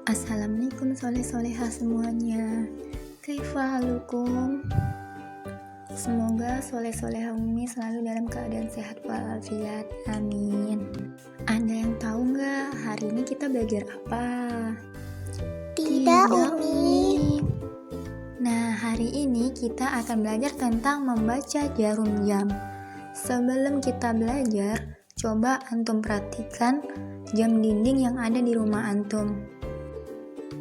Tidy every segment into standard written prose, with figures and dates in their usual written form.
Assalamualaikum soleh-soleha semuanya. Kaifa halukum? Semoga soleh-soleha umi selalu dalam keadaan sehat walafiat. Amin. Ada yang tahu nggak hari ini kita belajar apa? Tidak, Umi. Nah, hari ini kita akan belajar tentang membaca jarum jam. Sebelum kita belajar, coba antum perhatikan jam dinding yang ada di rumah antum.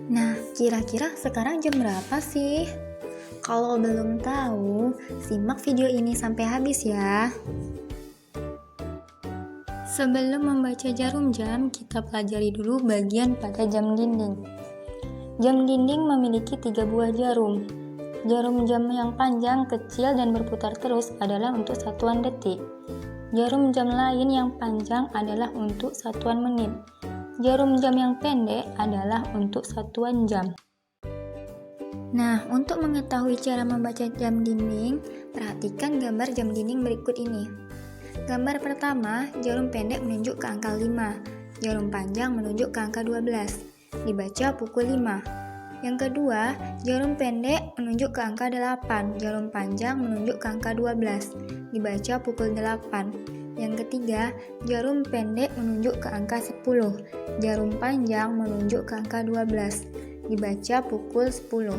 Nah, kira-kira sekarang jam berapa sih? Kalau belum tahu, simak video ini sampai habis ya. Sebelum membaca jarum jam, kita pelajari dulu bagian pada jam dinding. Jam dinding memiliki 3 buah jarum. Jarum jam yang panjang, kecil, dan berputar terus adalah untuk satuan detik. Jarum jam lain yang panjang adalah untuk satuan menit. Jarum jam yang pendek adalah untuk satuan jam. Nah, untuk mengetahui cara membaca jam dinding, perhatikan gambar jam dinding berikut ini. Gambar pertama, jarum pendek menunjuk ke angka 5, jarum panjang menunjuk ke angka 12. Dibaca pukul 5. Yang kedua, jarum pendek menunjuk ke angka 8, jarum panjang menunjuk ke angka 12. Dibaca pukul 8. Yang ketiga, jarum pendek menunjuk ke angka 10, jarum panjang menunjuk ke angka 12. Dibaca pukul 10.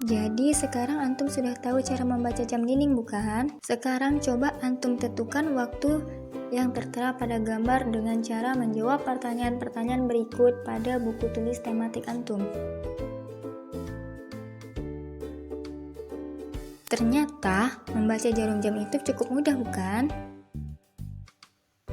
Jadi sekarang antum sudah tahu cara membaca jam dinding bukan? Sekarang coba antum tentukan waktu yang tertera pada gambar dengan cara menjawab pertanyaan-pertanyaan berikut pada buku tulis tematik antum. Ternyata membaca jarum jam itu cukup mudah bukan?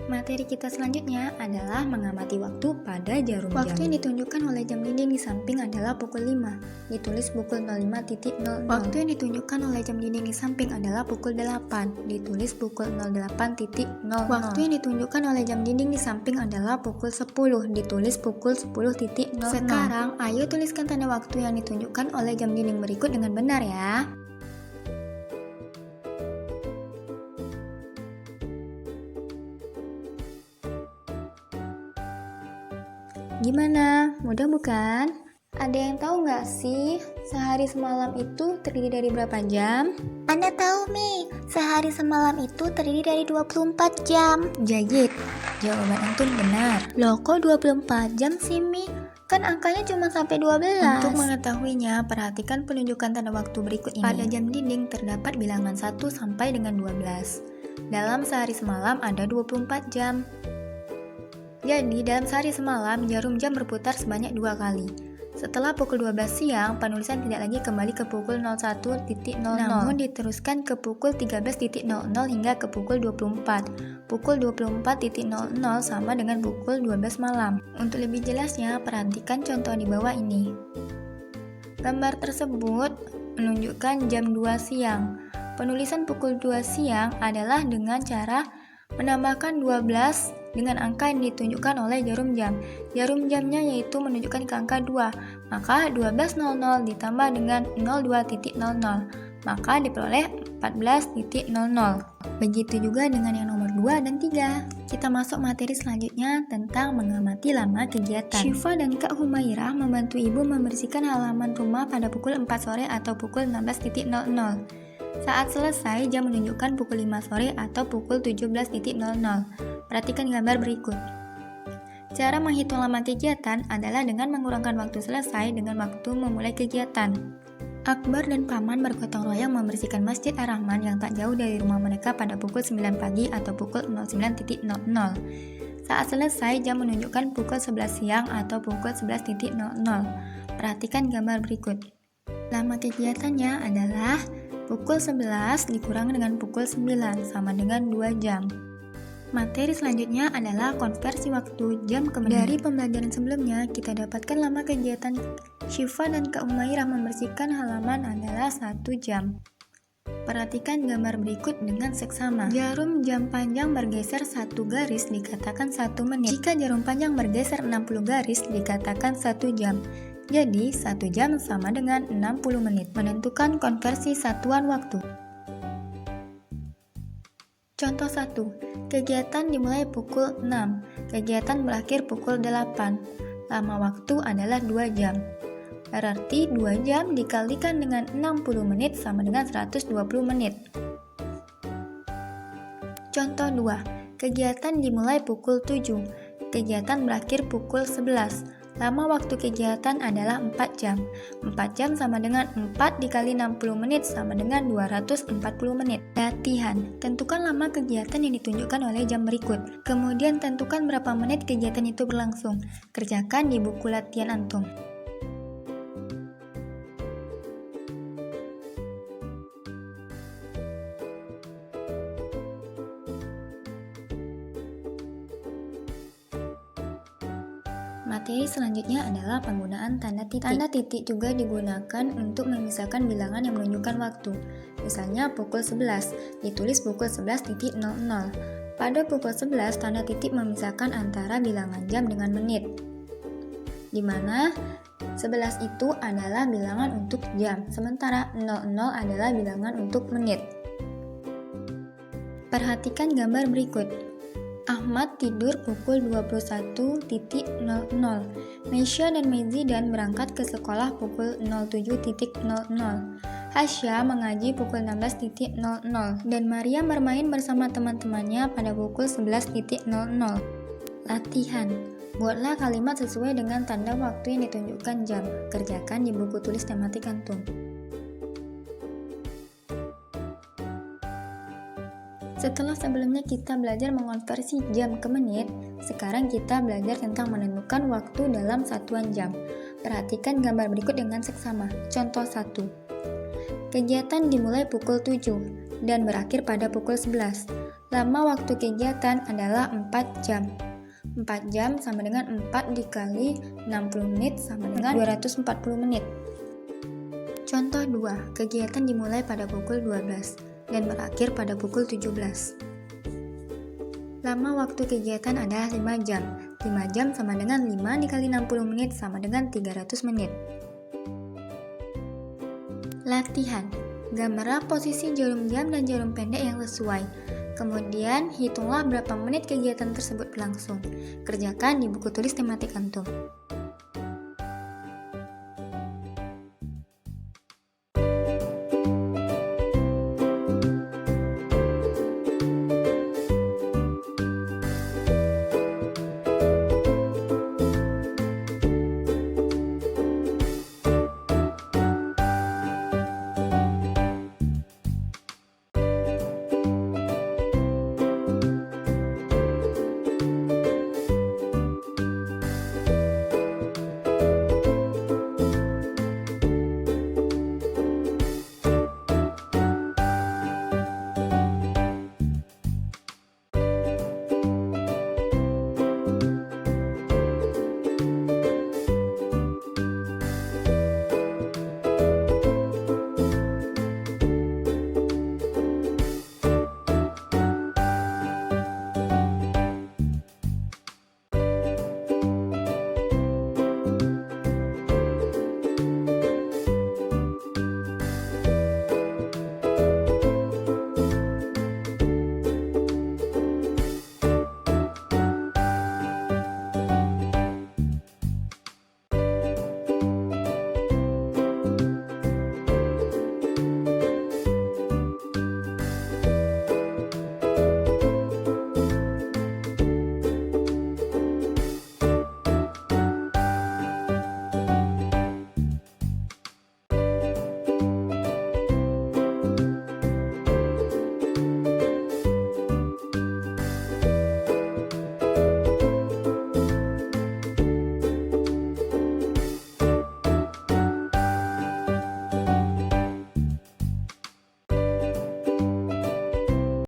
Materi kita selanjutnya adalah mengamati waktu pada jarum jam. Waktu yang ditunjukkan oleh jam dinding di samping adalah pukul 5, ditulis pukul 05.00. Waktu yang ditunjukkan oleh jam dinding di samping adalah pukul 8, ditulis pukul 08.00. Waktu yang ditunjukkan oleh jam dinding di samping adalah pukul 10, ditulis pukul 10.00. Sekarang, ayo tuliskan tanda waktu yang ditunjukkan oleh jam dinding berikut dengan benar ya. Gimana? Mudah bukan? Ada yang tahu nggak sih, sehari semalam itu terdiri dari berapa jam? Anda tahu, Mi, sehari semalam itu terdiri dari 24 jam. Jayid, jawaban antum benar. Loh, kok 24 jam sih, Mi? Kan angkanya cuma sampai 12. Untuk mengetahuinya, perhatikan penunjukan tanda waktu berikut ini. Pada jam dinding terdapat bilangan 1 sampai dengan 12. Dalam sehari semalam ada 24 jam. Jadi, dalam sehari semalam, jarum jam berputar sebanyak 2 kali. Setelah pukul 12 siang, penulisan tidak lagi kembali ke pukul 01.00, namun diteruskan ke pukul 13.00 hingga ke pukul 24. Pukul 24.00 sama dengan pukul 12 malam. Untuk lebih jelasnya, perhatikan contoh di bawah ini. Gambar tersebut menunjukkan jam 2 siang. Penulisan pukul 2 siang adalah dengan cara menambahkan 12 dengan angka yang ditunjukkan oleh jarum jam. Jarum jamnya yaitu menunjukkan ke angka 2, maka 12.00 ditambah dengan 02.00, maka diperoleh 14.00. Begitu juga dengan yang nomor 2 dan 3. Kita masuk materi selanjutnya tentang mengamati lama kegiatan. Syifa dan Kak Humairah membantu ibu membersihkan halaman rumah pada pukul 4 sore atau pukul 16.00. Saat selesai, jam menunjukkan pukul 5 sore atau pukul 17.00. Perhatikan gambar berikut. Cara menghitung lama kegiatan adalah dengan mengurangkan waktu selesai dengan waktu memulai kegiatan. Akbar dan Paman bergotong royong membersihkan Masjid Ar-Rahman yang tak jauh dari rumah mereka pada pukul 9 pagi atau pukul 09.00. Saat selesai, jam menunjukkan pukul 11 siang atau pukul 11.00. Perhatikan gambar berikut. Lama kegiatannya adalah pukul 11 dikurang dengan pukul 9 sama dengan 2 jam. Materi selanjutnya adalah konversi waktu jam ke menit. Dari pembelajaran sebelumnya, kita dapatkan lama kegiatan Syifa dan Kak Humairah membersihkan halaman adalah 1 jam. Perhatikan gambar berikut dengan seksama. Jarum jam panjang bergeser 1 garis dikatakan 1 menit. Jika jarum panjang bergeser 60 garis dikatakan 1 jam. Jadi, 1 jam sama dengan 60 menit. Menentukan konversi satuan waktu. Contoh 1. Kegiatan dimulai pukul 6. Kegiatan berakhir pukul 8. Lama waktu adalah 2 jam. Berarti 2 jam dikalikan dengan 60 menit sama dengan 120 menit. Contoh 2. Kegiatan dimulai pukul 7. Kegiatan berakhir pukul 11. Lama waktu kegiatan adalah 4 jam. 4 jam sama dengan 4 dikali 60 menit sama dengan 240 menit. Latihan. Tentukan lama kegiatan yang ditunjukkan oleh jam berikut. Kemudian tentukan berapa menit kegiatan itu berlangsung. Kerjakan di buku latihan antum. Materi selanjutnya adalah penggunaan tanda titik. Tanda titik juga digunakan untuk memisahkan bilangan yang menunjukkan waktu. Misalnya pukul 11, ditulis pukul 11.00. Pada pukul 11, tanda titik memisahkan antara bilangan jam dengan menit. Di mana 11 itu adalah bilangan untuk jam, sementara 00 adalah bilangan untuk menit. Perhatikan gambar berikut. Ahmad tidur pukul 21.00. Meisya dan Mezidan berangkat ke sekolah pukul 07.00. Hasya mengaji pukul 16.00 dan Maria bermain bersama teman-temannya pada pukul 11.00. Latihan. Buatlah kalimat sesuai dengan tanda waktu yang ditunjukkan jam. Kerjakan di buku tulis tematik antum. Setelah sebelumnya kita belajar mengonversi jam ke menit, sekarang kita belajar tentang menentukan waktu dalam satuan jam. Perhatikan gambar berikut dengan seksama. Contoh 1. Kegiatan dimulai pukul 7 dan berakhir pada pukul 11. Lama waktu kegiatan adalah 4 jam. 4 jam sama dengan 4 dikali 60 menit sama dengan 240 menit. Contoh 2. Kegiatan dimulai pada pukul 12 dan berakhir pada pukul 17. Lama waktu kegiatan adalah 5 jam. 5 jam sama dengan 5 dikali 60 menit sama dengan 300 menit. Latihan. Gambarlah posisi jarum jam dan jarum pendek yang sesuai. Kemudian, hitunglah berapa menit kegiatan tersebut berlangsung. Kerjakan di buku tulis tematik antum.